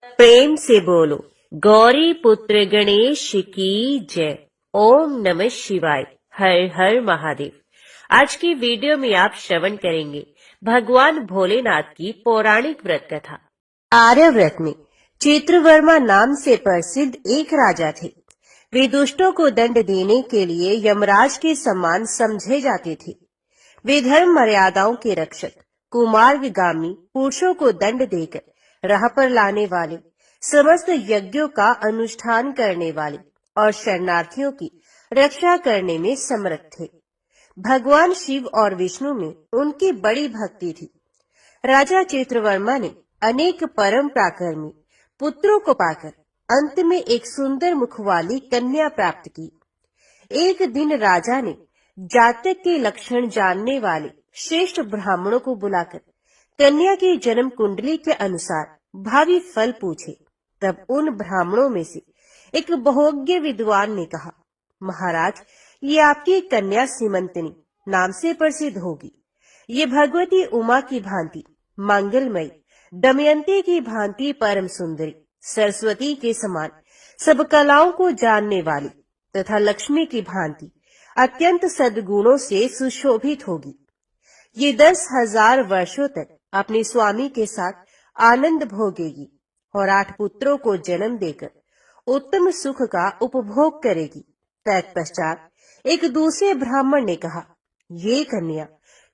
प्रेम से बोलो गौरी पुत्र गणेश की जय। ओम नमः शिवाय। हर हर महादेव। आज की वीडियो में आप श्रवण करेंगे भगवान भोलेनाथ की पौराणिक व्रत कथा। आर्यव्रत में चित्रवर्मा नाम से प्रसिद्ध एक राजा थे। वे दुष्टों को दंड देने के लिए यमराज के समान समझे जाते थे। वे धर्म मर्यादाओं के रक्षक, कुमार्गामी पुरुषों को दंड देकर राह पर लाने वाले, समस्त यज्ञों का अनुष्ठान करने वाले और शरणार्थियों की रक्षा करने में समर्थ थे। भगवान शिव और विष्णु में उनकी बड़ी भक्ति थी। राजा चित्रवर्मा ने अनेक परम पराक्रमी पुत्रों को पाकर अंत में एक सुंदर मुख वाली कन्या प्राप्त की। एक दिन राजा ने जातक के लक्षण जानने वाले श्रेष्ठ ब्राह्मणों को बुलाकर कन्या की जन्म कुंडली के अनुसार भावी फल पूछे। तब उन ब्राह्मणों में से एक बहुज्ञ विद्वान ने कहा, महाराज, ये आपकी कन्या सीमंतनी नाम से प्रसिद्ध होगी। ये भगवती उमा की भांति मंगलमयी, दमयंती की भांति परम सुंदरी, सरस्वती के समान सब कलाओं को जानने वाली तथा लक्ष्मी की भांति अत्यंत सद्गुणों से सुशोभित होगी। ये 10,000 वर्षों तक अपने स्वामी के साथ आनंद भोगेगी और 8 पुत्रों को जन्म देकर उत्तम सुख का उपभोग करेगी। तत्पश्चात एक दूसरे ब्राह्मण ने कहा, ये कन्या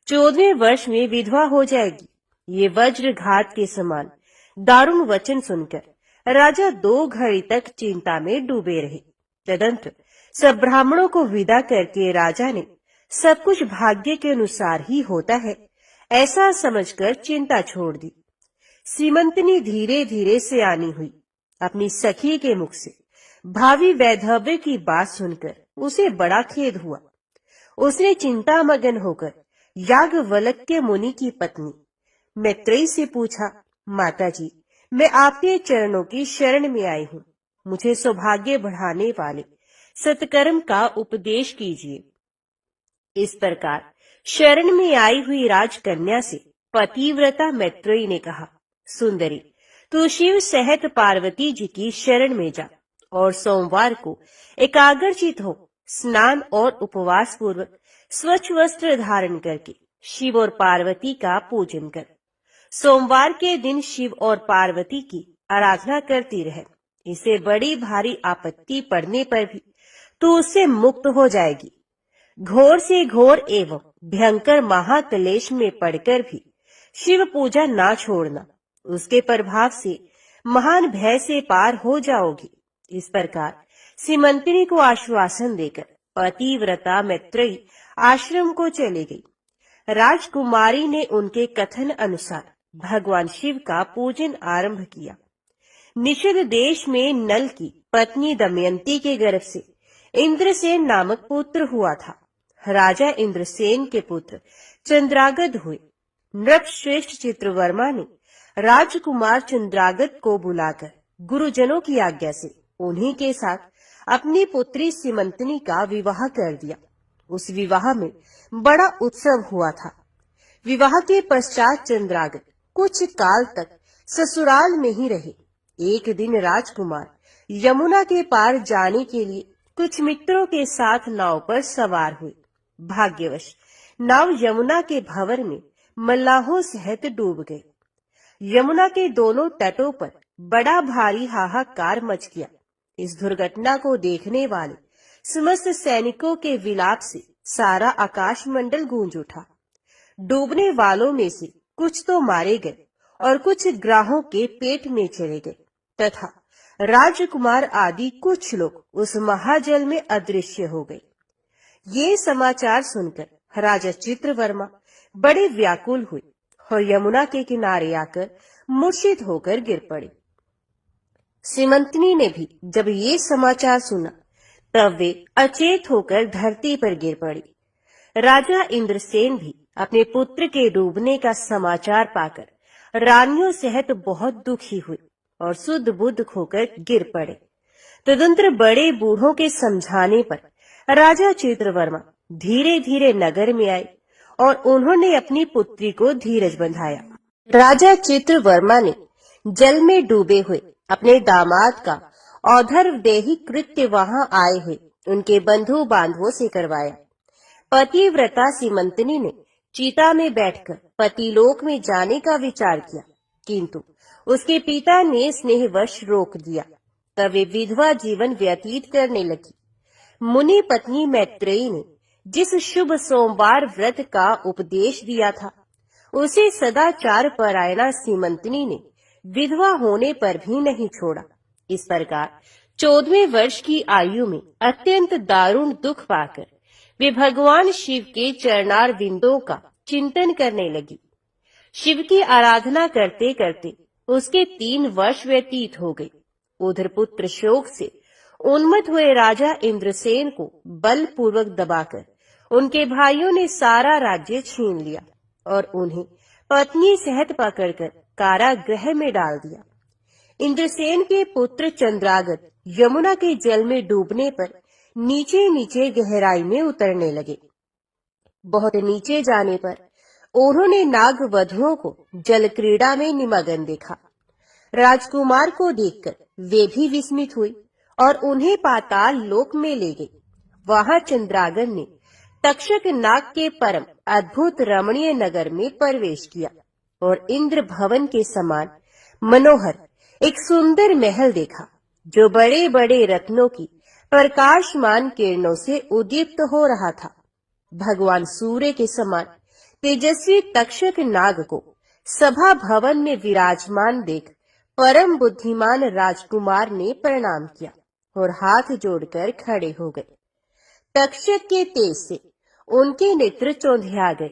14वें वर्ष में विधवा हो जाएगी। ये वज्रघात के समान दारुण वचन सुनकर राजा 2 घड़ी तक चिंता में डूबे रहे। तदंतर सब ब्राह्मणों को विदा करके राजा ने सब कुछ भाग्य के अनुसार ही होता है ऐसा समझकर चिंता छोड़ दी। सीमंतनी धीरे धीरे सयानी हुई। अपनी सखी के मुख से भावी वैधव्य की बात सुनकर उसे बड़ा खेद हुआ। उसने चिंता मगन होकर याज्ञवल्क्य मुनि की पत्नी मैत्रेयी से पूछा, माताजी, मैं आपके चरणों की शरण में आई हूँ। मुझे सौभाग्य बढ़ाने वाले सत्कर्म का उपदेश कीजिए। इस प्रकार शरण में आई हुई राजकन्या से पतिव्रता मैत्रेयी ने कहा, सुंदरी, तू शिव सहित पार्वती जी की शरण में जा और सोमवार को एकाग्रचित हो स्नान और उपवास पूर्वक स्वच्छ वस्त्र धारण करके शिव और पार्वती का पूजन कर। सोमवार के दिन शिव और पार्वती की आराधना करती रहे। इसे बड़ी भारी आपत्ति पड़ने पर भी तू उससे मुक्त हो जाएगी। घोर से घोर एवं भयंकर महाक्लेश में पड़कर भी शिव पूजा ना छोड़ना। उसके प्रभाव से महान भय से पार हो जाओगी। इस प्रकार सीमंतनी को आश्वासन देकर पतिव्रता मैत्रेयी आश्रम को चली गई। राजकुमारी ने उनके कथन अनुसार भगवान शिव का पूजन आरंभ किया। निषद देश में नल की पत्नी दमयंती के गर्भ से इंद्रसेन नामक पुत्र हुआ था। राजा इंद्रसेन के पुत्र चंद्रागत हुए। नृपश्रेष्ठ चित्रवर्मा ने राजकुमार चंद्रागत को बुलाकर गुरुजनों की आज्ञा से उन्हीं के साथ अपनी पुत्री सीमंतनी का विवाह कर दिया। उस विवाह में बड़ा उत्सव हुआ था। विवाह के पश्चात चंद्रागत कुछ काल तक ससुराल में ही रहे। एक दिन राजकुमार यमुना के पार जाने के लिए कुछ मित्रों के साथ नाव पर सवार हुए। भाग्यवश नाव यमुना के भंवर में मल्लाहों सहित डूब गई। यमुना के दोनों तटों पर बड़ा भारी हाहाकार मच गया। इस दुर्घटना को देखने वाले समस्त सैनिकों के विलाप से सारा आकाश मंडल गूंज उठा। डूबने वालों में से कुछ तो मारे गए और कुछ ग्राहों के पेट में चले गए तथा राजकुमार आदि कुछ लोग उस महाजल में अदृश्य हो गए। ये समाचार सुनकर राजा चित्रवर्मा बड़े व्याकुल हुए और यमुना के किनारे आकर मूर्छित होकर गिर पड़े। सीमंतनी ने भी जब ये समाचार सुना तब वे अचेत होकर धरती पर गिर पड़ी। राजा इंद्रसेन भी अपने पुत्र के डूबने का समाचार पाकर रानियों सहित बहुत दुखी हुए और शुद्ध बुद्ध खोकर गिर पड़े। तदंतर बड़े बूढ़ों के समझाने पर राजा चित्रवर्मा धीरे धीरे नगर में आए और उन्होंने अपनी पुत्री को धीरज बंधाया। राजा चित्रवर्मा ने जल में डूबे हुए अपने दामाद का औधर्वदेही कृत्य वहां आए हुए उनके बंधु बांधवों से करवाया। पतिव्रता सीमंतनी ने चिता में बैठकर पतिलोक में जाने का विचार किया, किंतु उसके पिता ने स्नेहवश रोक दिया। तब वे विधवा जीवन व्यतीत करने लगी। मुनि पत्नी मैत्रेयी ने जिस शुभ सोमवार व्रत का उपदेश दिया था, उसे सदाचार परायणा सीमंतनी ने विधवा होने पर भी नहीं छोड़ा। इस प्रकार 14वें वर्ष की आयु में अत्यंत दारुण दुख पाकर वे भगवान शिव के चरणार बिंदों का चिंतन करने लगी। शिव की आराधना करते करते उसके 3 वर्ष व्यतीत हो गए। उधर पुत्र शोक से उन्मत्त हुए राजा इंद्रसेन को बलपूर्वक दबाकर उनके भाइयों ने सारा राज्य छीन लिया और उन्हें पत्नी सहित पकड़कर कारागृह में डाल दिया। इंद्रसेन के पुत्र चंद्रागत यमुना के जल में डूबने पर नीचे नीचे गहराई में उतरने लगे। बहुत नीचे जाने पर उन्होंने नाग वधुओं को जल क्रीड़ा में निमग्न देखा। राजकुमार को देखकर वे भी विस्मित हुए और उन्हें पाताल लोक में ले गए। वहां चंद्रागन ने तक्षक नाग के परम अद्भुत रमणीय नगर में प्रवेश किया और इंद्र भवन के समान मनोहर एक सुंदर महल देखा, जो बड़े बड़े रत्नों की प्रकाशमान किरणों से उद्दीप्त हो रहा था। भगवान सूर्य के समान तेजस्वी तक्षक नाग को सभा भवन में विराजमान देख परम बुद्धिमान राजकुमार ने प्रणाम किया और हाथ जोड़कर खड़े हो गए। तक्षक के तेज से उनके नेत्र चौंधिया गए।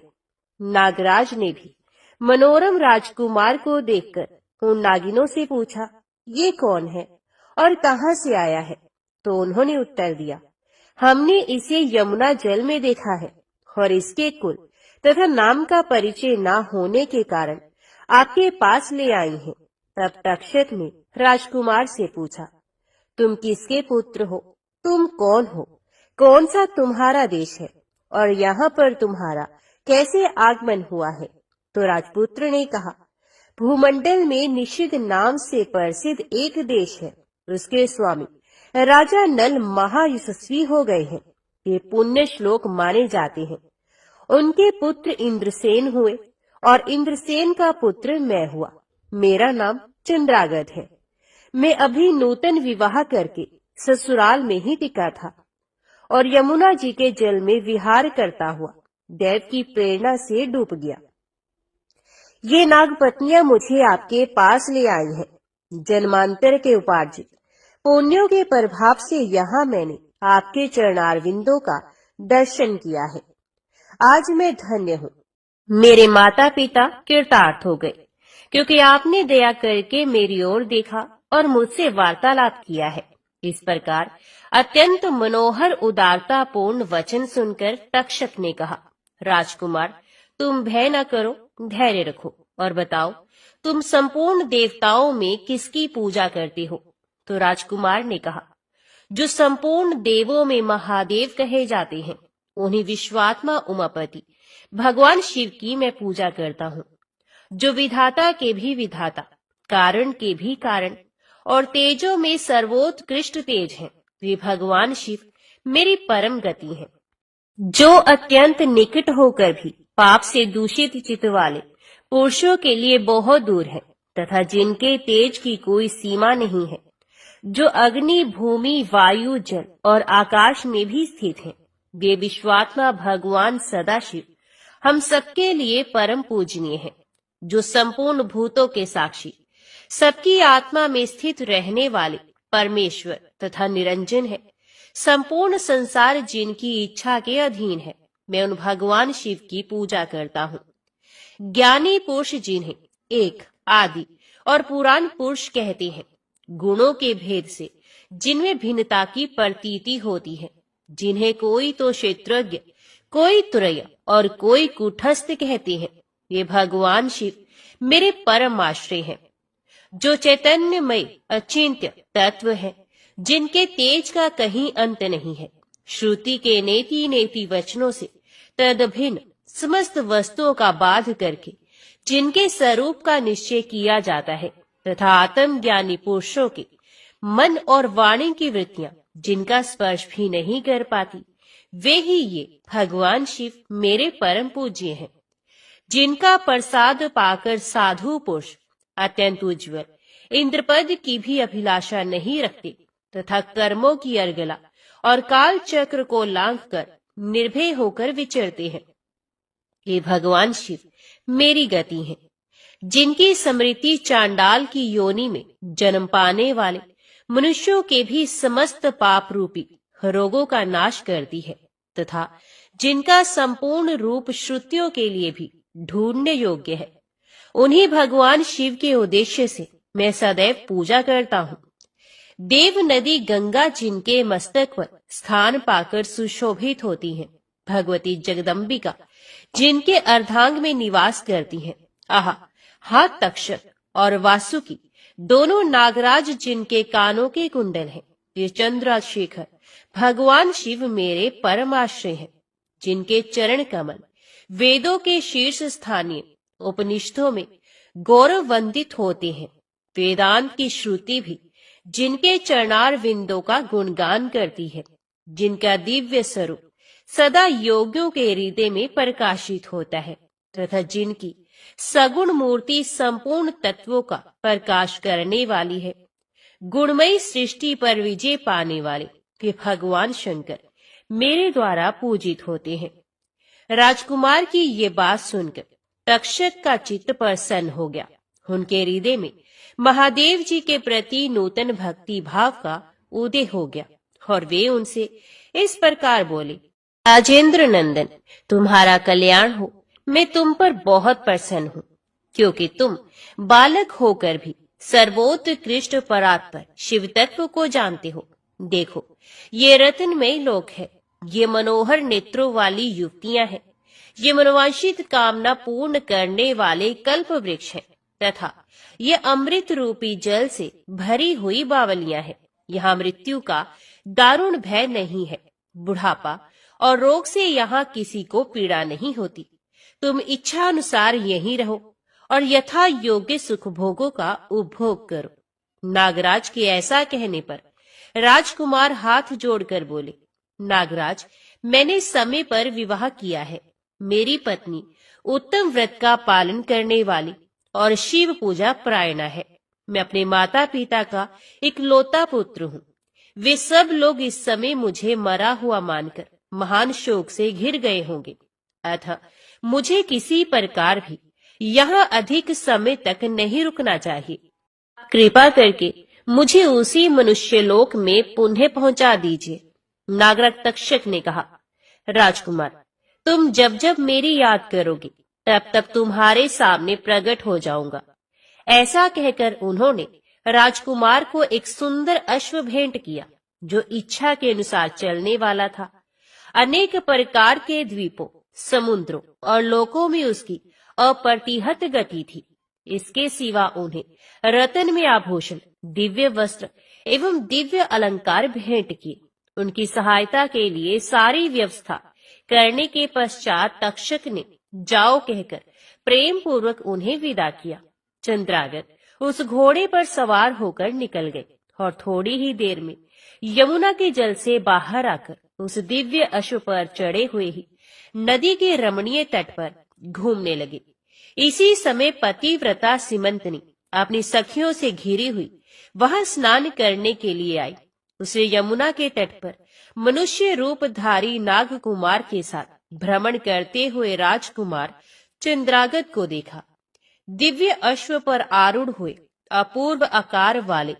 नागराज ने भी मनोरम राजकुमार को देखकर उन नागिनों से पूछा, ये कौन है और कहां से आया है? तो उन्होंने उत्तर दिया, हमने इसे यमुना जल में देखा है और इसके कुल तथा नाम का परिचय न होने के कारण आपके पास ले आई हैं। तब तक्षक ने राजकुमार से पूछा, तुम किसके पुत्र हो? तुम कौन हो? कौन सा तुम्हारा देश है और यहाँ पर तुम्हारा कैसे आगमन हुआ है? तो राजपुत्र ने कहा, भूमंडल में निषिद्ध नाम से प्रसिद्ध एक देश है, उसके स्वामी राजा नल महायशस्वी हो गए हैं। ये पुण्य श्लोक माने जाते हैं। उनके पुत्र इंद्रसेन हुए और इंद्रसेन का पुत्र मैं हुआ। मेरा नाम चंद्रागत है। मैं अभी नूतन विवाह करके ससुराल में ही टिका था और यमुना जी के जल में विहार करता हुआ देव की प्रेरणा से डूब गया। ये नागपत्नियां मुझे आपके पास ले आई हैं। जन्मांतर के उपार्जित पुण्यों के प्रभाव से यहाँ मैंने आपके चरणारविंदों का दर्शन किया है। आज मैं धन्य हूँ। मेरे माता पिता कृतार्थ हो गए, क्योंकि आपने दया करके मेरी ओर देखा और मुझसे वार्तालाप किया है। इस प्रकार अत्यंत मनोहर उदारतापूर्ण वचन सुनकर तक्षक ने कहा, राजकुमार, तुम भय न करो, धैर्य रखो और बताओ, तुम संपूर्ण देवताओं में किसकी पूजा करते हो? तो राजकुमार ने कहा, जो संपूर्ण देवों में महादेव कहे जाते हैं, उन्हीं विश्वात्मा उमापति भगवान शिव की मैं पूजा करता हूँ, जो विधाता के भी विधाता, कारण के भी कारण और तेजों में सर्वोत्कृष्ट तेज हैं। वे भगवान शिव मेरी परम गति हैं, जो अत्यंत निकट होकर भी पाप से दूषित चित्त वाले पुरुषों के लिए बहुत दूर है तथा जिनके तेज की कोई सीमा नहीं है, जो अग्नि, भूमि, वायु, जल और आकाश में भी स्थित हैं। वे विश्वात्मा भगवान सदाशिव हम सबके लिए परम पूजनीय है, जो संपूर्ण भूतों के साक्षी, सबकी आत्मा में स्थित रहने वाले परमेश्वर तथा निरंजन है। संपूर्ण संसार जिनकी इच्छा के अधीन है, मैं उन भगवान शिव की पूजा करता हूँ। ज्ञानी पुरुष जिन्हें एक, आदि और पुराण पुरुष कहते हैं, गुणों के भेद से जिनमें भिन्नता की प्रतीति होती है, जिन्हें कोई तो क्षेत्रज्ञ, कोई तुरय और कोई कूटस्थ कहते हैं, ये भगवान शिव मेरे परम आश्रय हैं। जो चैतन्यमय अचिंत्य तत्व है, जिनके तेज का कहीं अंत नहीं है, श्रुति के नेति नेति वचनों से तदभिन्न समस्त वस्तुओं का बाध करके जिनके स्वरूप का निश्चय किया जाता है, तथा आत्मज्ञानी पुरुषों के मन और वाणी की वृत्तियां जिनका स्पर्श भी नहीं कर पाती, वे ही ये भगवान शिव मेरे परम पूज्य हैं, जिनका प्रसाद पाकर साधु पुरुष अत्यंत उज्ज्वल इंद्रपद की भी अभिलाषा नहीं रखते तथा कर्मों की अर्गला और काल चक्र को लांघकर निर्भय होकर विचरते हैं। ये भगवान शिव मेरी गति है, जिनकी स्मृति चांडाल की योनि में जन्म पाने वाले मनुष्यों के भी समस्त पाप रूपी रोगों का नाश करती है तथा जिनका संपूर्ण रूप श्रुतियों के लिए भी ढूंढने योग्य है। उन्हीं भगवान शिव के उद्देश्य से मैं सदैव पूजा करता हूँ। देव नदी गंगा जिनके मस्तक पर स्थान पाकर सुशोभित होती है, भगवती जगदम्बिका जिनके अर्धांग में निवास करती हैं, आहा हाथ तक्षक और वासुकी दोनों नागराज जिनके कानों के कुंडल हैं, ये चंद्रशेखर भगवान शिव मेरे परमाश्रय हैं, जिनके चरण कमल वेदों के शीर्ष स्थानीय उपनिषदों में गौरव वंदित होते हैं। वेदांत की श्रुति भी जिनके चरणार विंदों का गुणगान करती है, जिनका दिव्य स्वरूप सदा योगियों के हृदय में प्रकाशित होता है तथा जिनकी सगुण मूर्ति संपूर्ण तत्वों का प्रकाश करने वाली है। गुणमयी सृष्टि पर विजय पाने वाले वे भगवान शंकर मेरे द्वारा पूजित होते हैं। राजकुमार की ये बात सुनकर तक्षक का चित्त प्रसन्न हो गया। उनके हृदय में महादेव जी के प्रति नूतन भक्ति भाव का उदय हो गया और वे उनसे इस प्रकार बोले, राजेंद्र नंदन, तुम्हारा कल्याण हो। मैं तुम पर बहुत प्रसन्न हूँ, क्योंकि तुम बालक होकर भी सर्वोत्कृष्ट परात्पर शिव तत्व को जानते हो। देखो, ये रत्नमय लोक है, ये मनोहर नेत्रों वाली युवतियां हैं, ये मनोवांछित कामना पूर्ण करने वाले कल्प वृक्ष हैं तथा ये अमृत रूपी जल से भरी हुई बावलियां हैं। यहाँ मृत्यु का दारुण भय नहीं है, बुढ़ापा और रोग से यहाँ किसी को पीड़ा नहीं होती। तुम इच्छा अनुसार यहीं रहो और यथा योग्य सुख भोगों का उपभोग करो। नागराज के ऐसा कहने पर राजकुमार हाथ जोड़कर बोले, नागराज, मैंने समय पर विवाह किया है। मेरी पत्नी उत्तम व्रत का पालन करने वाली और शिव पूजा परायणा है। मैं अपने माता पिता का इकलौता पुत्र हूँ। वे सब लोग इस समय मुझे मरा हुआ मानकर महान शोक से घिर गए होंगे, अतः मुझे किसी प्रकार भी यहाँ अधिक समय तक नहीं रुकना चाहिए। कृपा करके मुझे उसी मनुष्य लोक में पुनः पहुंचा दीजिए। नागराज तक्षक ने कहा, राजकुमार, तुम जब जब मेरी याद करोगे तब तब तुम्हारे सामने प्रकट हो जाऊंगा। ऐसा कहकर उन्होंने राजकुमार को एक सुंदर अश्व भेंट किया, जो इच्छा के अनुसार चलने वाला था। अनेक प्रकार के द्वीपों, समुद्रों और लोकों में उसकी अप्रतिहत गति थी। इसके सिवा उन्हें रत्न में आभूषण, दिव्य वस्त्र एवं दिव्य अलंकार भेंट किए। उनकी सहायता के लिए सारी व्यवस्था करने के पश्चात तक्षक ने जाओ कहकर प्रेम पूर्वक उन्हें विदा किया। चंद्रागत उस घोड़े पर सवार होकर निकल गए और थोड़ी ही देर में यमुना के जल से बाहर आकर उस दिव्य अश्व पर चढ़े हुए ही नदी के रमणीय तट पर घूमने लगे। इसी समय पतिव्रता सीमंतनी अपनी सखियों से घिरी हुई वहां स्नान करने के लिए आई। उसे यमुना के तट पर मनुष्य रूपधारी नाग कुमार के साथ भ्रमण करते हुए राजकुमार चंद्रागत को देखा। दिव्य अश्व पर आरूढ़ हुए अपूर्व आकार वाले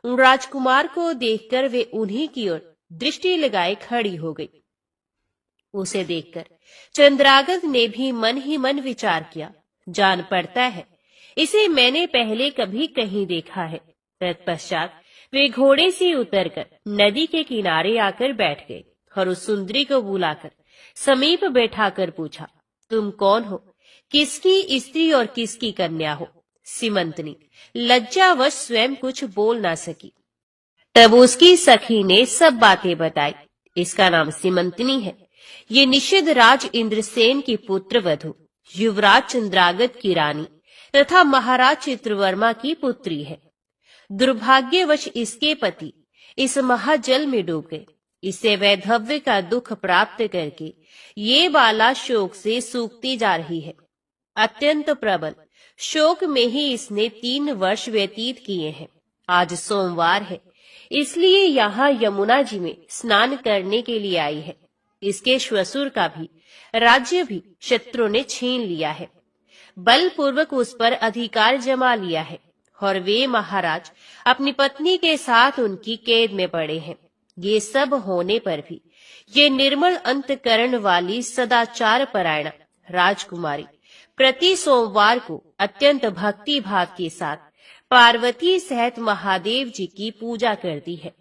उन राजकुमार को देखकर वे उन्हीं की ओर दृष्टि लगाए खड़ी हो गई। उसे देखकर चंद्रागत ने भी मन ही मन विचार किया, जान पड़ता है इसे मैंने पहले कभी कहीं देखा है। तत्पश्चात वे घोड़े से उतरकर नदी के किनारे आकर बैठ गए और उस सुंदरी को बुलाकर समीप बैठाकर पूछा, तुम कौन हो, किसकी स्त्री और किसकी कन्या हो? सीमंतनी लज्जावश स्वयं कुछ बोल ना सकी। तब उसकी सखी ने सब बातें बताई। इसका नाम सीमंतनी है। ये निषिद्ध राज इंद्रसेन की पुत्र वधु, युवराज चंद्रागत की रानी तथा महाराज चित्रवर्मा की पुत्री है। दुर्भाग्यवश इसके पति इस महाजल में डूब गए। इसे वैधव्य का दुख प्राप्त करके ये बाला शोक से सूखती जा रही है। अत्यंत प्रबल शोक में ही इसने 3 वर्ष व्यतीत किए हैं। आज सोमवार है, इसलिए यहाँ यमुना जी में स्नान करने के लिए आई है। इसके श्वशुर का भी राज्य भी शत्रु ने छीन लिया है, बलपूर्वक उस पर अधिकार जमा लिया है और वे महाराज अपनी पत्नी के साथ उनकी कैद में पड़े हैं। ये सब होने पर भी ये निर्मल अंतकरण वाली सदाचार परायण राजकुमारी प्रति सोमवार को अत्यंत भक्ति भाव के साथ पार्वती सहित महादेव जी की पूजा करती है।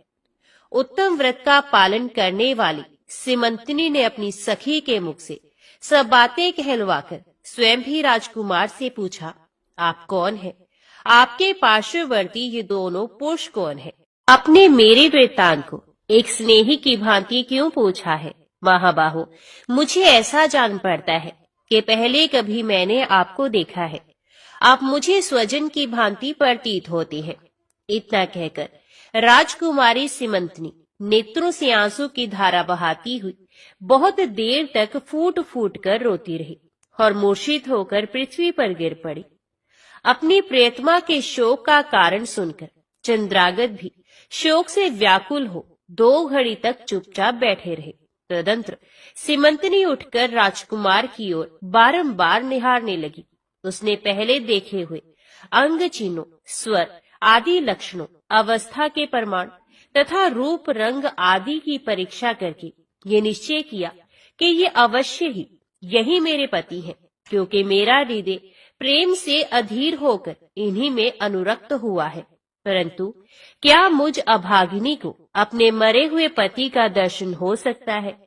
उत्तम व्रत का पालन करने वाली सीमंतनी ने अपनी सखी के मुख से सब बातें कहलवाकर स्वयं भी राजकुमार से पूछा, आप कौन हैं? आपके पार्श्ववर्ती ये दोनों पुरुष कौन है? अपने मेरे वृत्तांत को एक स्नेही की भांति क्यों पूछा है? महाबाहो, मुझे ऐसा जान पड़ता है कि पहले कभी मैंने आपको देखा है। आप मुझे स्वजन की भांति प्रतीत होती है। इतना कहकर राजकुमारी सीमंतनी नेत्रों से आंसू की धारा बहाती हुई बहुत देर तक फूट फूट कर रोती रही और मूर्छित होकर पृथ्वी पर गिर पड़ी। अपनी प्रियतमा के शोक का कारण सुनकर चंद्रागत भी शोक से व्याकुल हो 2 घड़ी तक चुपचाप बैठे रहे। तदंतर सीमंतनी उठकर राजकुमार की ओर बारंबार निहारने लगी। उसने पहले देखे हुए अंग चिन्हों, स्वर आदि लक्षणों, अवस्था के प्रमाण तथा रूप रंग आदि की परीक्षा करके ये निश्चय किया कि ये अवश्य ही यही मेरे पति हैं, क्योंकि मेरा हृदय प्रेम से अधीर होकर इन्हीं में अनुरक्त हुआ है। परंतु क्या मुझ अभागिनी को अपने मरे हुए पति का दर्शन हो सकता है?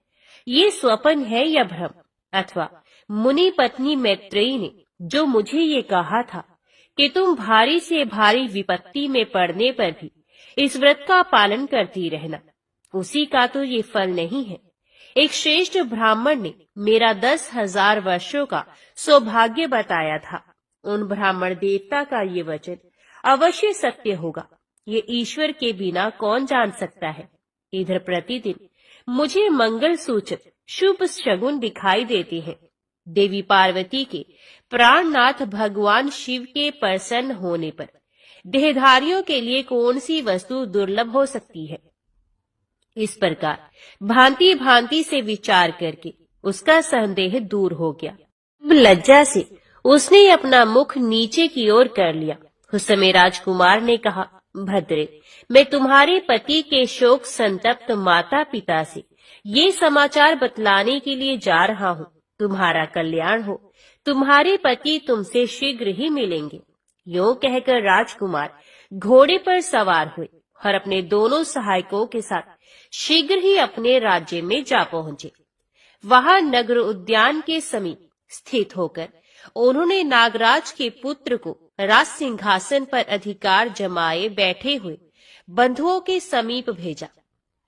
ये स्वप्न है या भ्रम? अथवा मुनि पत्नी मैत्रेयी ने जो मुझे ये कहा था कि तुम भारी से भारी विपत्ति में पड़ने पर भी इस व्रत का पालन करती रहना, उसी का तो ये फल नहीं है। एक श्रेष्ठ ब्राह्मण ने मेरा 10,000 वर्षों का सौभाग्य बताया था। उन ब्राह्मण देवता का ये वचन अवश्य सत्य होगा, ये ईश्वर के बिना कौन जान सकता है। इधर प्रतिदिन मुझे मंगल सूचक शुभ शगुन दिखाई देते हैं। देवी पार्वती के प्राणनाथ भगवान शिव के प्रसन्न होने पर देहधारियों के लिए कौन सी वस्तु दुर्लभ हो सकती है? इस प्रकार भांति भांति से विचार करके उसका संदेह दूर हो गया। लज्जा से उसने अपना मुख नीचे की ओर कर लिया। उस समय राजकुमार ने कहा, भद्रे, मैं तुम्हारे पति के शोक संतप्त माता पिता से ये समाचार बतलाने के लिए जा रहा हूँ। तुम्हारा कल्याण हो, तुम्हारे पति तुमसे शीघ्र ही मिलेंगे। यूं कहकर राजकुमार घोड़े पर सवार हुए और अपने दोनों सहायकों के साथ शीघ्र ही अपने राज्य में जा पहुंचे। वहां नगर उद्यान के समीप स्थित होकर उन्होंने नागराज के पुत्र को राज सिंहासन पर अधिकार जमाए बैठे हुए बंधुओं के समीप भेजा।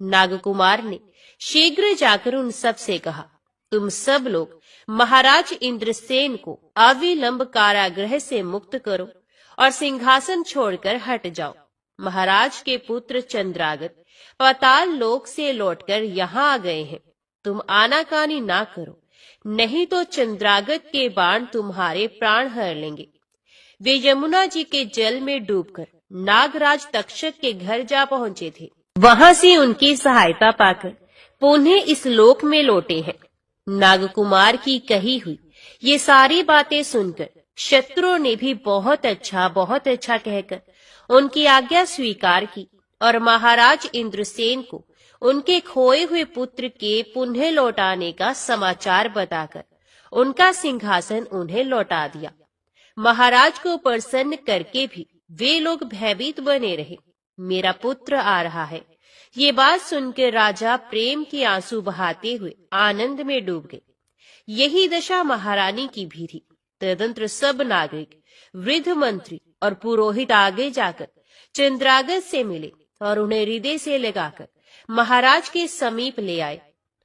नागकुमार ने शीघ्र जाकर उन सब से कहा, तुम सब लोग महाराज इंद्रसेन को अविलंब कारागृह से मुक्त करो और सिंहासन छोड़कर हट जाओ। महाराज के पुत्र चंद्रागत पाताल लोक से लौटकर यहाँ आ गए हैं। तुम आनाकानी ना करो, नहीं तो चंद्रागत के बाण तुम्हारे प्राण हर लेंगे। वे यमुना जी के जल में डूबकर नागराज तक्षक के घर जा पहुंचे थे। वहां से उनकी सहायता पाकर पुनः इस लोक में लौटे हैं। नागकुमार की कही हुई ये सारी बातें सुनकर शत्रुओं ने भी बहुत अच्छा कहकर उनकी आज्ञा स्वीकार की और महाराज इंद्रसेन को उनके खोए हुए पुत्र के पुनः लौटाने का समाचार बताकर उनका सिंहासन उन्हें लौटा दिया। महाराज को प्रसन्न करके भी वे लोग भयभीत बने रहे। मेरा पुत्र आ रहा है, ये बात सुनकर राजा प्रेम के आंसू बहाते हुए आनंद में डूब गए। यही दशा महारानी की भी थी। तदंतर सब नागरिक, वृद्ध मंत्री और पुरोहित आगे जाकर चंद्रागत से मिले और उन्हें हृदय से लगाकर महाराज के समीप ले आए।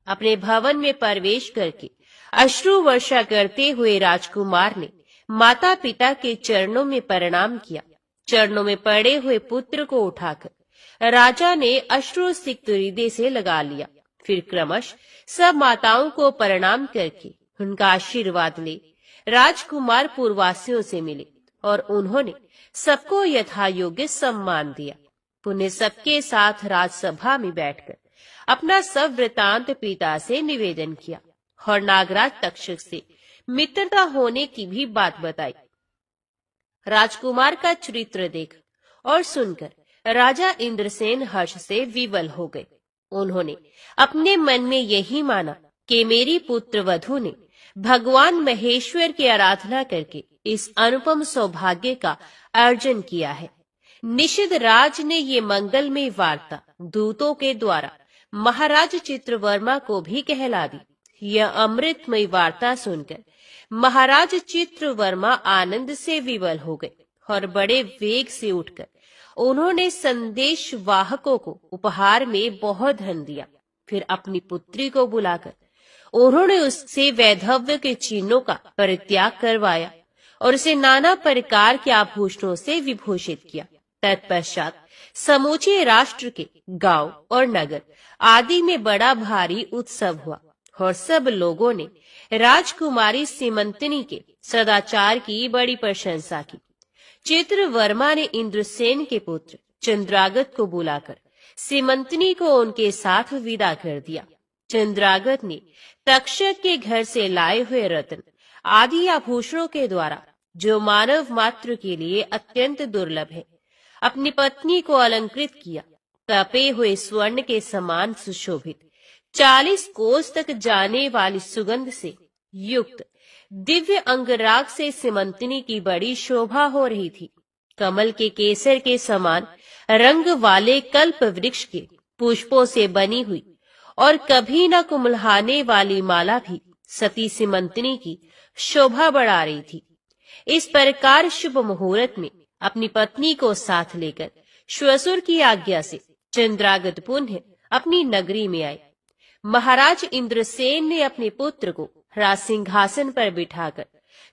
अपने भवन में प्रवेश करके अश्रु वर्षा करते हुए राजकुमार ने माता पिता के चरणों में प्रणाम किया। चरणों में पड़े हुए पुत्र को उठाकर राजा ने अश्रुसिक्त हृदय से लगा लिया। फिर क्रमश सब माताओं को प्रणाम करके उनका आशीर्वाद ले राजकुमार पूर्ववासियों से मिले और उन्होंने सबको यथा योग्य सम्मान दिया। पुनः सबके साथ राजसभा में बैठकर अपना सब वृतांत पिता से निवेदन किया और नागराज तक्षक से मित्रता होने की भी बात बताई। राजकुमार का चरित्र देख और सुनकर राजा इंद्रसेन हर्ष से विवल हो गए। उन्होंने अपने मन में यही माना कि मेरी पुत्र वधू ने भगवान महेश्वर की आराधना करके इस अनुपम सौभाग्य का अर्जन किया है। निषद राज ने ये मंगलमय वार्ता दूतों के द्वारा महाराज चित्रवर्मा को भी कहला दी। यह अमृतमय वार्ता सुनकर महाराज चित्रवर्मा आनंद से विवल हो गए और बड़े वेग से उठकर उन्होंने संदेश वाहकों को उपहार में बहुत धन दिया। फिर अपनी पुत्री को बुलाकर उन्होंने उससे वैधव्य के चिन्हों का परित्याग करवाया और उसे नाना प्रकार के आभूषणों से विभूषित किया। तत्पश्चात समूचे राष्ट्र के गांव और नगर आदि में बड़ा भारी उत्सव हुआ और सब लोगों ने राजकुमारी सीमंतनी के सदाचार की बड़ी प्रशंसा की। चित्रवर्मा ने इंद्रसेन के पुत्र चंद्रागत को बुलाकर सीमंतनी को उनके साथ विदा कर दिया। चंद्रागत ने तक्षक के घर से लाए हुए रत्न आदि आभूषणों के द्वारा, जो मानव मात्र के लिए अत्यंत दुर्लभ है, अपनी पत्नी को अलंकृत किया। तपे हुए स्वर्ण के समान सुशोभित 40 कोस तक जाने वाली सुगंध से युक्त दिव्य अंगराग से सीमंतनी की बड़ी शोभा हो रही थी। कमल के केसर के समान रंग वाले कल्प वृक्ष के पुष्पों से बनी हुई और कभी न कुम्हलाने वाली माला भी सती सीमंतनी की शोभा बढ़ा रही थी। इस प्रकार शुभ मुहूर्त में अपनी पत्नी को साथ लेकर श्वशुर की आज्ञा से चंद्रागत पुनः अपनी नगरी में आए। महाराज इंद्रसेन ने अपने पुत्र को राज सिंहासन पर बिठाकर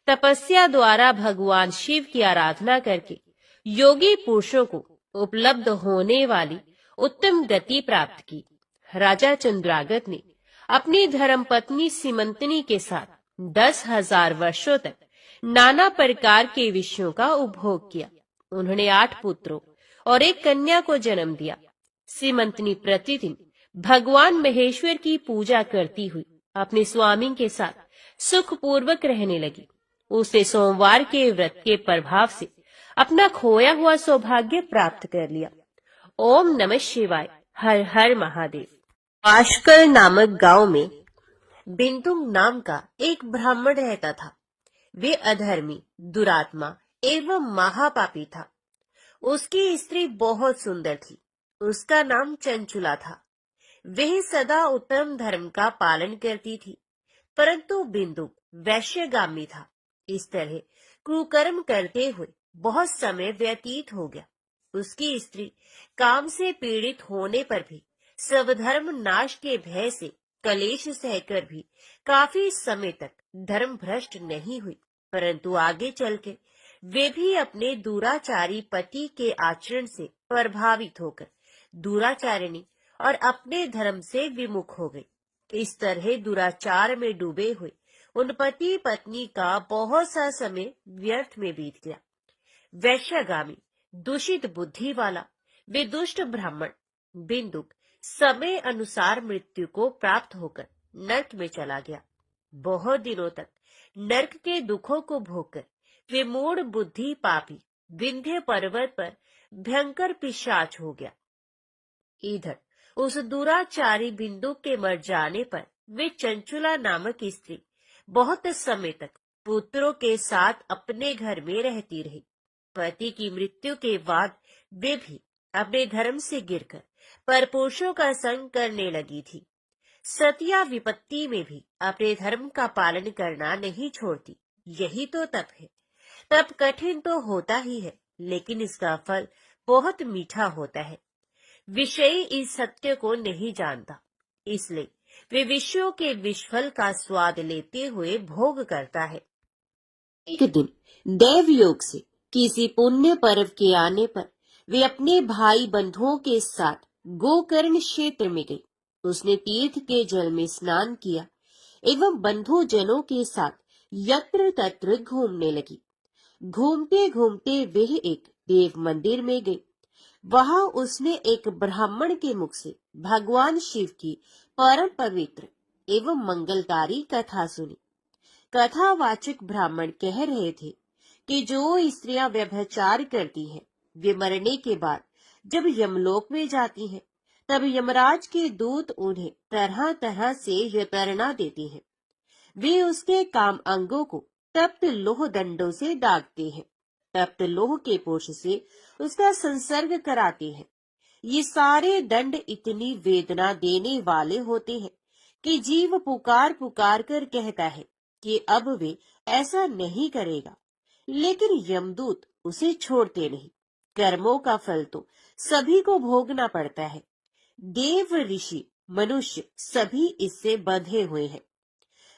तपस्या द्वारा भगवान शिव की आराधना करके योगी पुरुषों को उपलब्ध होने वाली उत्तम गति प्राप्त की। राजा चंद्रागत ने अपनी धर्मपत्नी सीमंतनी के साथ 10,000 वर्षों तक नाना प्रकार के विषयों का उपभोग किया। उन्होंने 8 पुत्रों और 1 कन्या को जन्म दिया। सीमंतनी प्रतिदिन भगवान महेश्वर की पूजा करती हुई अपने स्वामी के साथ सुखपूर्वक रहने लगी। उसे सोमवार के व्रत के प्रभाव से अपना खोया हुआ सौभाग्य प्राप्त कर लिया। ओम नमः शिवाय। हर हर महादेव। आशकल नामक गांव में बिंदुक नाम का एक ब्राह्मण रहता था। वे अधर्मी, दुरात्मा एवं महापापी था। उसकी स्त्री बहुत सुंदर थी। उसका नाम चंचुला था। वह सदा उत्तम धर्म का पालन करती थी, परंतु बिंदुक वैश्यगामी था। इस तरह कुकर्म करते हुए बहुत समय व्यतीत हो गया। उसकी स्त्री काम से पीड़ित होने पर भी स्वधर्म नाश के भय से कलेश सहकर भी काफी समय तक धर्म भ्रष्ट नहीं हुई, परंतु आगे चलकर वे भी अपने दुराचारी पति के आचरण से प्रभावित होकर दुराचारिणी और अपने धर्म से विमुख हो गई। इस तरह दुराचार में डूबे हुए उन पति पत्नी का बहुत सा समय व्यर्थ में बीत गया। वैश्यगामी, दूषित बुद्धि वाला वे दुष्ट ब्राह्मण बिंदुक समय अनुसार मृत्यु को प्राप्त होकर नरक में चला गया। बहुत दिनों तक नरक के दुखों को भोगकर वे मूढ़ बुद्धि पापी विंध्य पर्वत पर भयंकर पिशाच हो गया। इधर उस दुराचारी बिंदु के मर जाने पर वे चंचुला नामक स्त्री बहुत समय तक पुत्रों के साथ अपने घर में रहती रही। पति की मृत्यु के बाद वे भी अपने धर्म से गिरकर परपुरुषों का संग करने लगी थी। सतिया विपत्ति में भी अपने धर्म का पालन करना नहीं छोड़ती। यही तो तप है। तप कठिन तो होता ही है, लेकिन इसका फल बहुत मीठा होता है। विषयी इस सत्य को नहीं जानता, इसलिए वे विषयों के विषफल का स्वाद लेते हुए भोग करता है। एक दिन देव योग से किसी पुण्य पर्व के आने पर वे अपने भाई बंधुओं के साथ गोकर्ण क्षेत्र में गई। उसने तीर्थ के जल में स्नान किया एवं बंधु जनों के साथ यत्र तत्र घूमने लगी। घूमते घूमते वे एक देव मंदिर में गई। वहां उसने एक ब्राह्मण के मुख से भगवान शिव की परम पवित्र एवं मंगलकारी कथा सुनी। कथावाचक ब्राह्मण कह रहे थे कि जो स्त्रियां व्यभिचार करती हैं, वे मरने के बाद जब यमलोक में जाती हैं, तब यमराज के दूत उन्हें तरह तरह से यंत्रणा देते हैं। वे उसके काम अंगों को तप्त लोह दंडों से दागते हैं। तप्त लोह के पोष से उसका संसर्ग कराते हैं। ये सारे दंड इतनी वेदना देने वाले होते हैं कि जीव पुकार पुकार कर कहता है कि अब वे ऐसा नहीं करेगा, लेकिन यमदूत उसे छोड़ते नहीं। कर्मों का फल तो सभी को भोगना पड़ता है। देव, ऋषि, मनुष्य सभी इससे बंधे हुए हैं।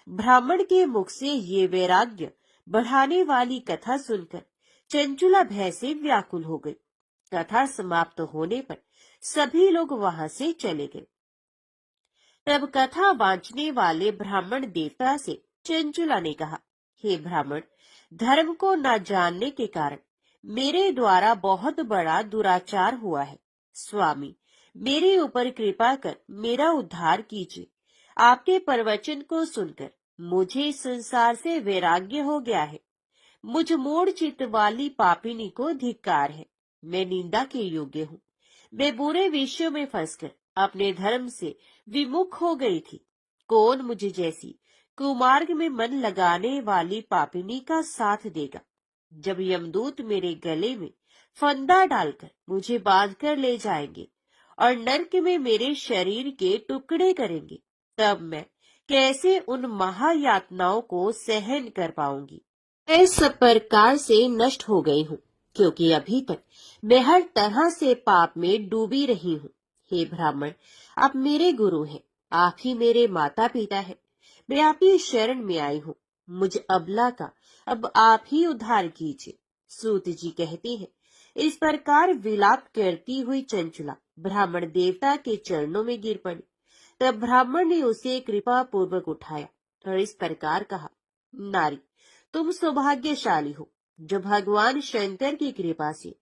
ब्राह्मण के मुख से ये वैराग्य बढ़ाने वाली कथा सुनकर चंचुला भय से व्याकुल हो गई। कथा समाप्त होने पर सभी लोग वहां से चले गए। तब कथा वांचने वाले ब्राह्मण देवता से चंचुला ने कहा, हे ब्राह्मण, धर्म को न जानने के कारण मेरे द्वारा बहुत बड़ा दुराचार हुआ है। स्वामी, मेरे ऊपर कृपा कर मेरा उद्धार कीजिए। आपके प्रवचन को सुनकर मुझे संसार से वैराग्य हो गया है। मुझ मूढ़ चित्त वाली पापिनी को धिक्कार है। मैं निंदा के योग्य हूँ। मैं बुरे विषयों में फंसकर अपने धर्म से विमुख हो गई थी। कौन मुझे जैसी कुमार्ग में मन लगाने वाली पापिनी का साथ देगा? जब यमदूत मेरे गले में फंदा डालकर मुझे बांधकर ले जाएंगे और नरक में मेरे शरीर के टुकड़े करेंगे, तब मैं कैसे उन महायातनाओं को सहन कर पाऊंगी? मैं सब प्रकार से नष्ट हो गई हूँ, क्योंकि अभी तक मैं हर तरह से पाप में डूबी रही हूँ। हे ब्राह्मण, आप मेरे गुरु हैं, आप ही मेरे माता पिता हैं। मैं आपकी शरण में आई हूँ। मुझ अबला का अब आप ही उद्धार कीजिए। सूत जी कहते हैं, इस प्रकार विलाप करती हुई चंचुला ब्राह्मण देवता के चरणों में गिर पड़ी। तब ब्राह्मण ने उसे कृपा पूर्वक उठाया और इस प्रकार कहा, नारी, तुम सौभाग्यशाली हो जो भगवान शंकर की कृपा से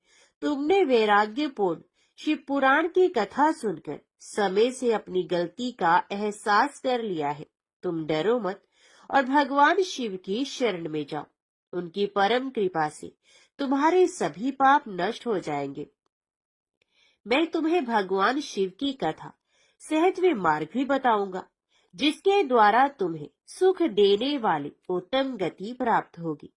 तुमने वैराग्यपूर्ण शिव पुराण की कथा सुनकर समय से अपनी गलती का एहसास कर लिया है। तुम डरो मत और भगवान शिव की शरण में जाओ। उनकी परम कृपा से तुम्हारे सभी पाप नष्ट हो जाएंगे। मैं तुम्हें भगवान शिव की कथा सहज मार्ग भी बताऊंगा, जिसके द्वारा तुम्हें सुख देने वाली उत्तम गति प्राप्त होगी।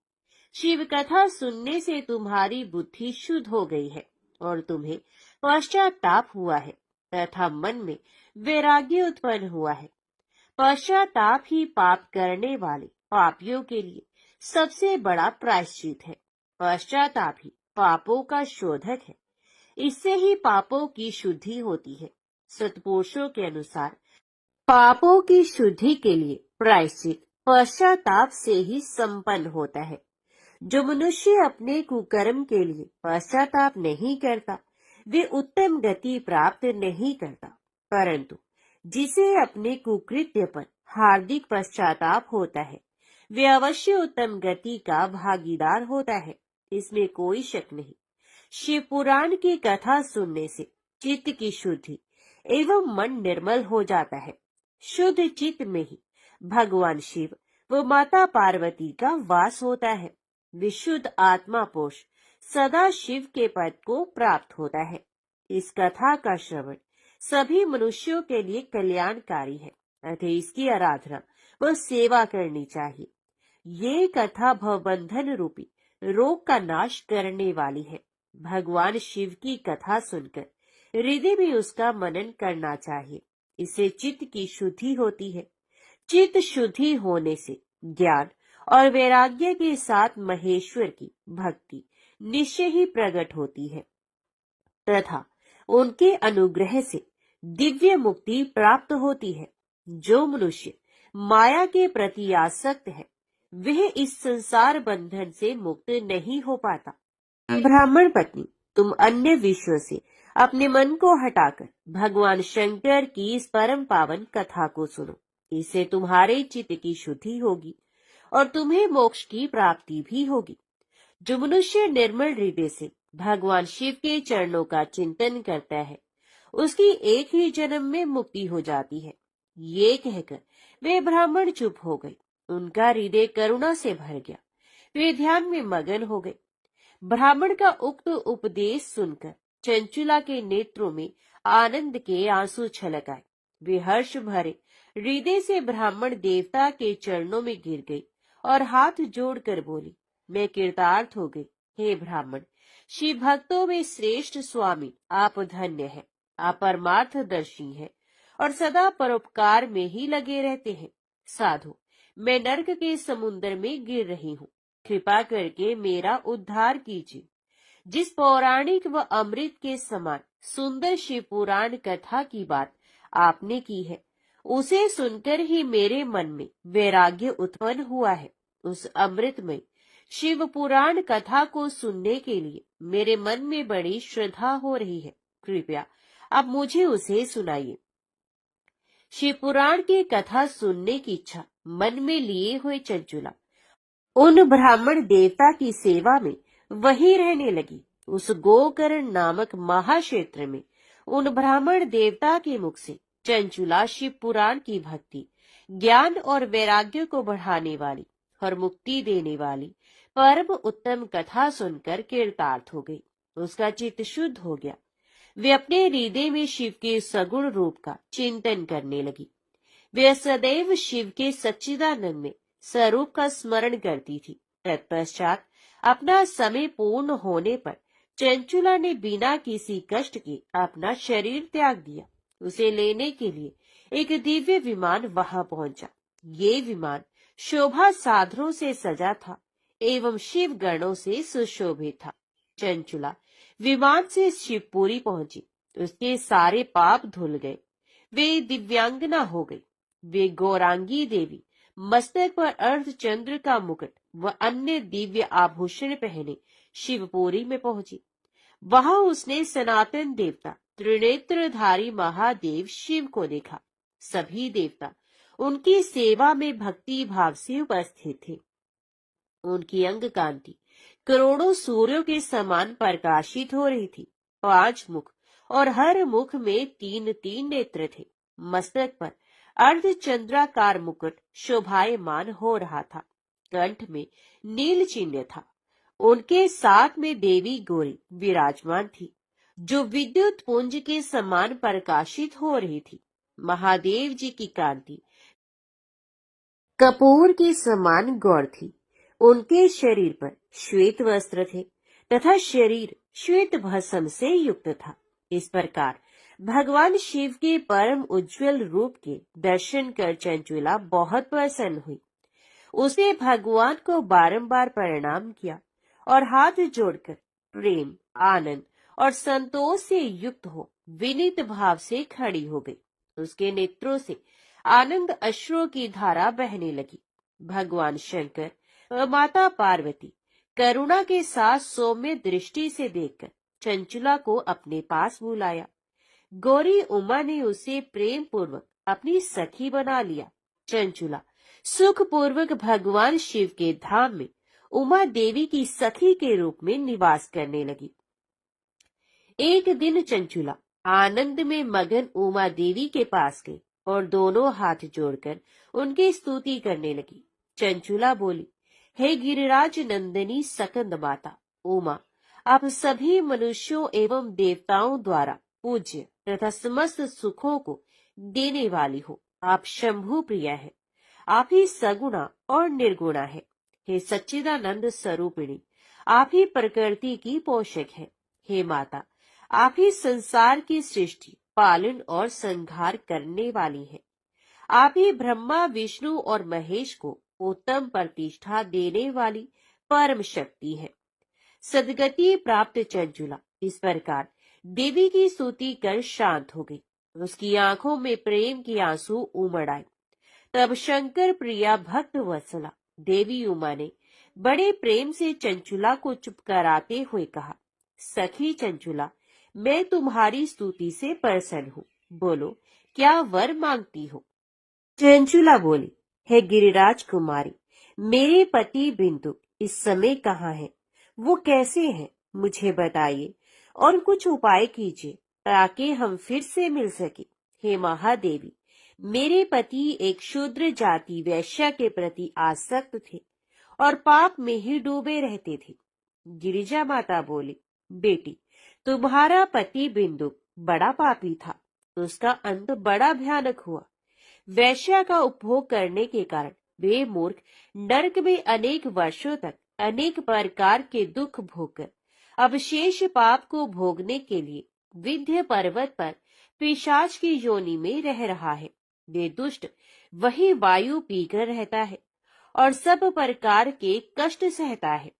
शिव कथा सुनने से तुम्हारी बुद्धि शुद्ध हो गई है और तुम्हें पश्चाताप हुआ है तथा मन में वैराग्य उत्पन्न हुआ है। पश्चाताप ही पाप करने वाले पापियों के लिए सबसे बड़ा प्रायश्चित है। पश्चाताप ही पापों का शोधक है। इससे ही पापों की शुद्धि होती है। सत्पुरुषों के अनुसार पापों की शुद्धि के लिए प्रायश्चित पश्चाताप से ही संपन्न होता है। जो मनुष्य अपने कुकर्म के लिए पश्चाताप नहीं करता, वे उत्तम गति प्राप्त नहीं करता, परंतु जिसे अपने कुकृत्य पर हार्दिक पश्चाताप होता है, वे अवश्य उत्तम गति का भागीदार होता है। इसमें कोई शक नहीं। शिव पुराण की कथा सुनने से चित्त की शुद्धि एवं मन निर्मल हो जाता है। शुद्ध चित्त में ही भगवान शिव व माता पार्वती का वास होता है। विशुद्ध आत्मा पोष सदा शिव के पद को प्राप्त होता है। इस कथा का श्रवण सभी मनुष्यों के लिए कल्याणकारी है, अतः इसकी आराधना व सेवा करनी चाहिए। ये कथा भवबंधन रूपी रोग का नाश करने वाली है। भगवान शिव की कथा सुनकर हृदय में उसका मनन करना चाहिए। इससे चित्त की शुद्धि होती है। चित्त शुद्धि होने से ज्ञान और वैराग्य के साथ महेश्वर की भक्ति निश्चय ही प्रकट होती है तथा उनके अनुग्रह से दिव्य मुक्ति प्राप्त होती है। जो मनुष्य माया के प्रति आसक्त है, वह इस संसार बंधन से मुक्त नहीं हो पाता। ब्राह्मण पत्नी, तुम अन्य विषयों से अपने मन को हटाकर भगवान शंकर की इस परम पावन कथा को सुनो। इससे तुम्हारे चित्त की शुद्धि होगी और तुम्हें मोक्ष की प्राप्ति भी होगी। जो मनुष्य निर्मल हृदय से भगवान शिव के चरणों का चिंतन करता है, उसकी एक ही जन्म में मुक्ति हो जाती है। ये कहकर वे ब्राह्मण चुप हो गए। उनका हृदय करुणा से भर गया। वे ध्यान में मगन हो गए। ब्राह्मण का उक्त उपदेश सुनकर चंचुला के नेत्रों में आनंद के आंसू छलक आए। वे हर्ष भरे हृदय से ब्राह्मण देवता के चरणों में गिर गई और हाथ जोड़कर बोली, मैं कृतार्थ हो गई। हे ब्राह्मण, शिव भक्तों में श्रेष्ठ स्वामी आप धन्य हैं। आप परमार्थदर्शी हैं और सदा परोपकार में ही लगे रहते हैं। साधु, मैं नरक के समुद्र में गिर रही हूँ। कृपा करके मेरा उद्धार कीजिए। जिस पौराणिक व अमृत के समान सुंदर शिव पुराण कथा की बात आपने की है, उसे सुनकर ही मेरे मन में वैराग्य उत्पन्न हुआ है। उस अमृतमय शिव पुराण कथा को सुनने के लिए मेरे मन में बड़ी श्रद्धा हो रही है। कृपया आप मुझे उसे सुनाइए। शिव पुराण की कथा सुनने की इच्छा मन में लिए हुए चंचुला उन ब्राह्मण देवता की सेवा में वहीं रहने लगी। उस गोकर्ण नामक महाक्षेत्र में उन ब्राह्मण देवता के मुख से चंचुला शिव पुराण की भक्ति, ज्ञान और वैराग्य को बढ़ाने वाली और मुक्ति देने वाली परम उत्तम कथा सुनकर कृतार्थ हो गई। उसका चित्त शुद्ध हो गया। वे अपने हृदय में शिव के सगुण रूप का चिंतन करने लगी। वे सदैव शिव के सच्चिदानंद में स्वरूप का स्मरण करती थी। तत्पश्चात अपना समय पूर्ण होने पर चंचुला ने बिना किसी कष्ट के अपना शरीर त्याग दिया। उसे लेने के लिए एक दिव्य विमान वहां पहुंचा। ये विमान शोभा साधनों से सजा था एवं शिव गणों से सुशोभित था। चंचुला विमान से शिवपुरी पहुंची। उसके सारे पाप धुल गए। वे दिव्यांगना हो गई। वे गौरांगी देवी मस्तक पर अर्धचंद्र का मुकुट व अन्य दिव्य आभूषण पहने शिवपुरी में पहुंची। वहां उसने सनातन देवता त्रिनेत्रधारी महादेव शिव को देखा। सभी देवता उनकी सेवा में भक्ति भाव से उपस्थित थे। उनकी अंग कांति करोड़ों सूर्यों के समान प्रकाशित हो रही थी। 5 मुख और हर मुख में 3-3 नेत्र थे। मस्तक पर अर्धचंद्राकार मुकुट शोभायमान हो रहा था। कंठ में नील चिन्ह था। उनके साथ में देवी गौरी विराजमान थी, जो विद्युत पुंज के समान प्रकाशित हो रही थी। महादेव जी की कांति कपूर के समान गौर थी। उनके शरीर पर श्वेत वस्त्र थे तथा शरीर श्वेत भस्म से युक्त था। इस प्रकार भगवान शिव के परम उज्जवल रूप के दर्शन कर चंचुला बहुत प्रसन्न हुई। उसने भगवान को बारंबार प्रणाम किया और हाथ जोड़कर प्रेम, आनंद और संतोष से युक्त हो विनीत भाव से खड़ी हो गई। उसके नेत्रों से आनंद अश्रुओं की धारा बहने लगी। भगवान शंकर व माता पार्वती करुणा के साथ सौम्य दृष्टि से देखकर चंचुला को अपने पास बुलाया। गौरी उमा ने उसे प्रेम पूर्वक अपनी सखी बना लिया। चंचुला सुख पूर्वक भगवान शिव के धाम में उमा देवी की सखी के रूप में निवास करने लगी। एक दिन चंचुला आनंद में मगन उमा देवी के पास गई और दोनों हाथ जोड़कर उनकी स्तुति करने लगी। चंचुला बोली, हे गिरिराज नंदिनी सकंद माता उमा, आप सभी मनुष्यों एवं देवताओं द्वारा पूज्य तथा समस्त सुखों को देने वाली हो। आप शंभु प्रिया है। आप ही सगुणा और निर्गुणा है। हे सच्चिदानंद स्वरूपिणी, आप ही प्रकृति की पोषक है। हे माता, आप ही संसार की सृष्टि, पालन और संहार करने वाली है। आप ही ब्रह्मा, विष्णु और महेश को उत्तम प्रतिष्ठा देने वाली परम शक्ति है। सदगति प्राप्त चंचुला इस प्रकार देवी की स्तुति कर शांत हो गई। उसकी आंखों में प्रेम के आंसू उमड़ आए। तब शंकर प्रिया भक्त वत्सला देवी उमा ने बड़े प्रेम से चंचुला को चुप कराते हुए कहा, सखी चंचुला, मैं तुम्हारी स्तुति से प्रसन्न हूँ। बोलो, क्या वर मांगती हो? चंचुला बोली, हे गिरिराज कुमारी, मेरे पति बिंदु इस समय कहाँ है? वो कैसे हैं? मुझे बताइए और कुछ उपाय कीजिए ताकि हम फिर से मिल सके। हे महादेवी, मेरे पति एक शूद्र जाति वैश्या के प्रति आसक्त थे और पाप में ही डूबे रहते थे। गिरिजा माता बोली, बेटी, तुम्हारा पति बिंदु बड़ा पापी था, तो उसका अंत बड़ा भयानक हुआ। वैश्या का उपभोग करने के कारण वे मूर्ख नरक में अनेक वर्षों तक अनेक प्रकार के दुख भोगकर अब शेष पाप को भोगने के लिए विंध्य पर्वत पर पिशाच की योनि में रह रहा है। वे दुष्ट वही वायु पीकर रहता है और सब प्रकार के कष्ट सहता है।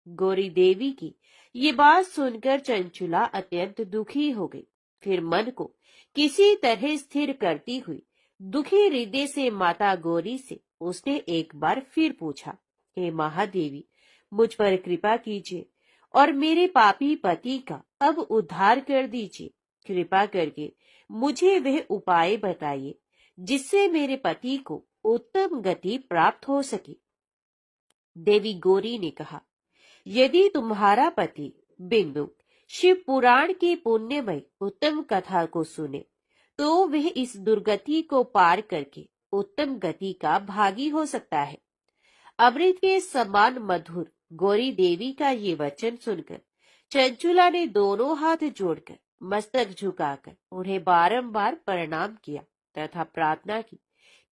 गौरी देवी की ये बात सुनकर चंचुला अत्यंत दुखी हो गई। फिर मन को किसी तरह स्थिर करती हुई दुखी हृदय से माता गौरी से उसने एक बार फिर पूछा, हे महादेवी, मुझ पर कृपा कीजिए और मेरे पापी पति का अब उद्धार कर दीजिए। कृपा करके मुझे वह उपाय बताइए जिससे मेरे पति को उत्तम गति प्राप्त हो सके। देवी गौरी ने कहा, यदि तुम्हारा पति बिंदु शिव पुराण की पुण्यमय उत्तम कथा को सुने तो वह इस दुर्गति को पार करके उत्तम गति का भागी हो सकता है। अमृत के समान मधुर गौरी देवी का ये वचन सुनकर चंचुला ने दोनों हाथ जोड़कर मस्तक झुकाकर उन्हें बारंबार प्रणाम किया तथा प्रार्थना की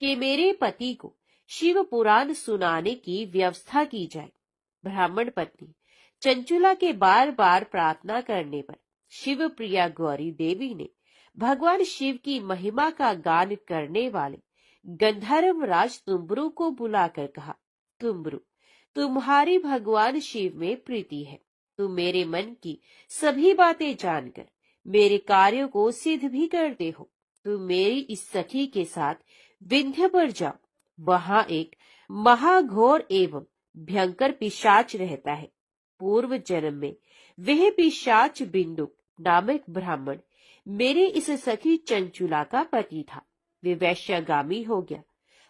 कि मेरे पति को शिव पुराण सुनाने की व्यवस्था की जाए। ब्राह्मण पत्नी चंचुला के बार बार प्रार्थना करने पर शिव प्रिया गौरी देवी ने भगवान शिव की महिमा का गान करने वाले गंधर्व राज तुम्बरु को बुलाकर कहा, तुम्बरु, तुम्हारी भगवान शिव में प्रीति है। तुम मेरे मन की सभी बातें जानकर मेरे कार्यों को सिद्ध भी करते हो। तुम मेरी इस सखी के साथ विंध्य पर जाओ। वहां एक महाघोर एवं भयंकर पिशाच रहता है। पूर्व जन्म में वह पिशाच बिंदु नामक ब्राह्मण मेरे इस सखी चंचुला का पति था। वे वैश्यगामी हो गया।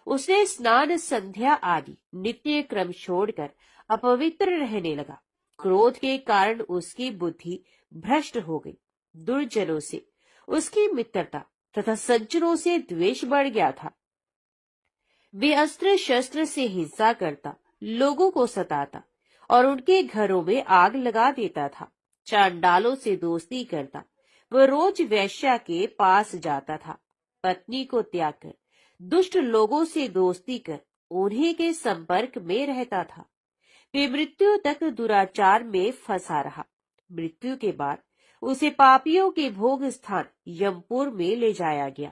उसने स्नान संध्या आदि नित्य क्रम छोड़कर अपवित्र रहने लगा। क्रोध के कारण उसकी बुद्धि भ्रष्ट हो गई। दुर्जनों से उसकी मित्रता तथा सज्जनों से द्वेष बढ़ गया था। वे अस्त्र शस्त्र से हिंसा करता, लोगों को सताता और उनके घरों में आग लगा देता था। चांडालों से दोस्ती करता, वह रोज वैश्या के पास जाता था। पत्नी को त्याग कर दुष्ट लोगों से दोस्ती कर उन्हीं के संपर्क में रहता था। वे मृत्यु तक दुराचार में फंसा रहा। मृत्यु के बाद उसे पापियों के भोग स्थान यमपुर में ले जाया गया।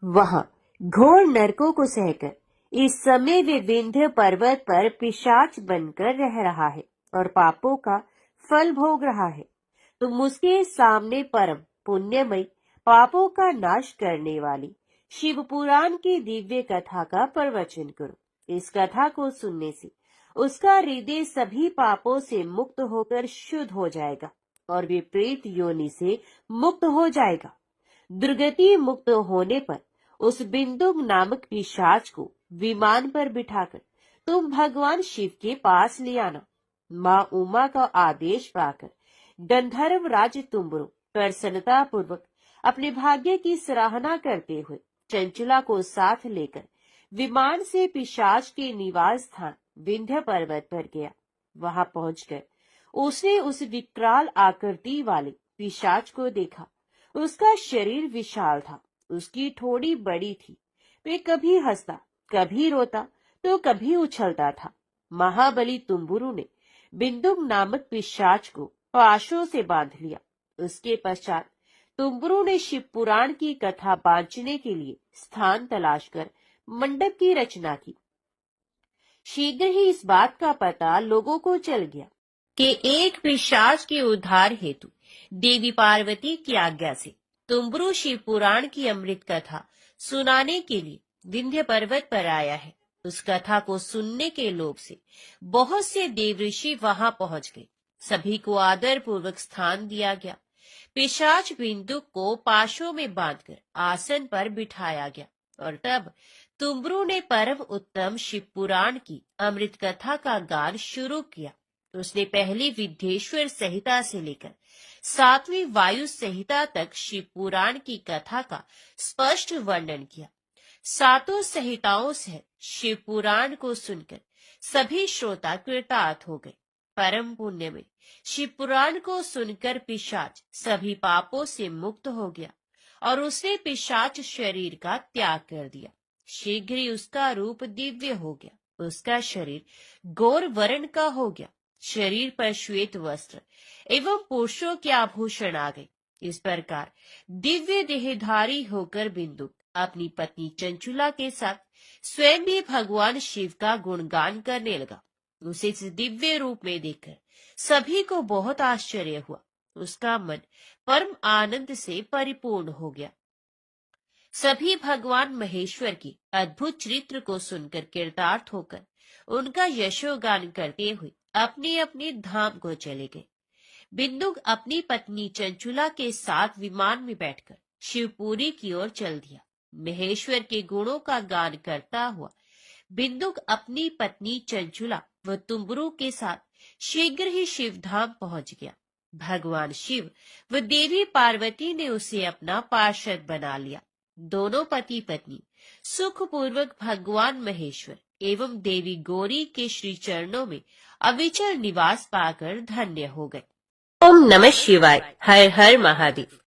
वहां घोर नरकों को सहकर इस समय वे विंध्य पर्वत पर पिशाच बनकर रह रहा है और पापों का फल भोग रहा है। तुम उसके सामने परम पुण्यमय पापों का नाश करने वाली शिव पुराण की दिव्य कथा का प्रवचन करो। इस कथा को सुनने से उसका हृदय सभी पापों से मुक्त होकर शुद्ध हो जाएगा और विपरीत योनि से मुक्त हो जाएगा। दुर्गति मुक्त होने पर उस बिंदु नामक पिशाच को विमान पर बिठाकर तुम भगवान शिव के पास ले आना। माँ उमा का आदेश पाकर गंधर्व राज तुम्बरु प्रसन्नता पूर्वक अपने भाग्य की सराहना करते हुए चंचुला को साथ लेकर विमान से पिशाच के निवास स्थान विंध्य पर्वत पर गया। वहां पहुंचकर उसने उस विकराल आकृति वाले पिशाच को देखा। उसका शरीर विशाल था, उसकी ठोड़ी बड़ी थी। वे कभी हंसता, कभी रोता तो कभी उछलता था। महाबली तुम्बुरु ने बिंदुक नामक पिशाच को पाशों से बांध लिया। उसके पश्चात तुम्बुरु ने शिव पुराण की कथा बांचने के लिए स्थान तलाश कर मंडप की रचना की। शीघ्र ही इस बात का पता लोगों को चल गया कि एक पिशाच के उद्धार हेतु देवी पार्वती की आज्ञा से तुम्बुरु शिव पुराण की अमृत कथा सुनाने के लिए विंध्य पर्वत पर आया है। उस कथा को सुनने के लोभ से बहुत से देवऋषि वहां पहुंच गए। सभी को आदर पूर्वक स्थान दिया गया। पिशाच बिंदुक को पाशों में बांधकर आसन पर बिठाया गया और तब तुम्बरू ने परम उत्तम शिव पुराण की अमृत कथा का गान शुरू किया। उसने पहली विद्येश्वर संहिता से लेकर 7वीं वायु संहिता तक शिव पुराण की कथा का स्पष्ट वर्णन किया। 7 संहिताओं से शिव पुराण को सुनकर सभी श्रोता कृतार्थ हो गए। परम पुण्य में शिव पुराण को सुनकर पिशाच सभी पापों से मुक्त हो गया और उसने पिशाच शरीर का त्याग कर दिया। शीघ्र ही उसका रूप दिव्य हो गया। उसका शरीर गौर वर्ण का हो गया। शरीर पर श्वेत वस्त्र एवं पुरुषों के आभूषण आ गए। इस प्रकार दिव्य देहधारी होकर बिंदुक अपनी पत्नी चंचुला के साथ स्वयं भी भगवान शिव का गुणगान करने लगा। उसे इस दिव्य रूप में देखकर सभी को बहुत आश्चर्य हुआ। उसका मन परम आनंद से परिपूर्ण हो गया। सभी भगवान महेश्वर की अद्भुत चरित्र को सुनकर कृतार्थ होकर उनका यशोगान करते हुए अपने अपने धाम को चले गए। बिंदुक अपनी पत्नी चंचुला के साथ विमान में बैठकर शिवपुरी की ओर चल दिया। महेश्वर के गुणों का गान करता हुआ बिंदुक अपनी पत्नी चंचुला व तुम्बरू के साथ शीघ्र ही शिवधाम पहुंच गया। भगवान शिव व देवी पार्वती ने उसे अपना पार्षद बना लिया। दोनों पति पत्नी सुखपूर्वक भगवान महेश्वर एवं देवी गौरी के श्री चरणों में अविचल निवास पाकर धन्य हो गए। ओम नमः शिवाय। हर हर महादेव।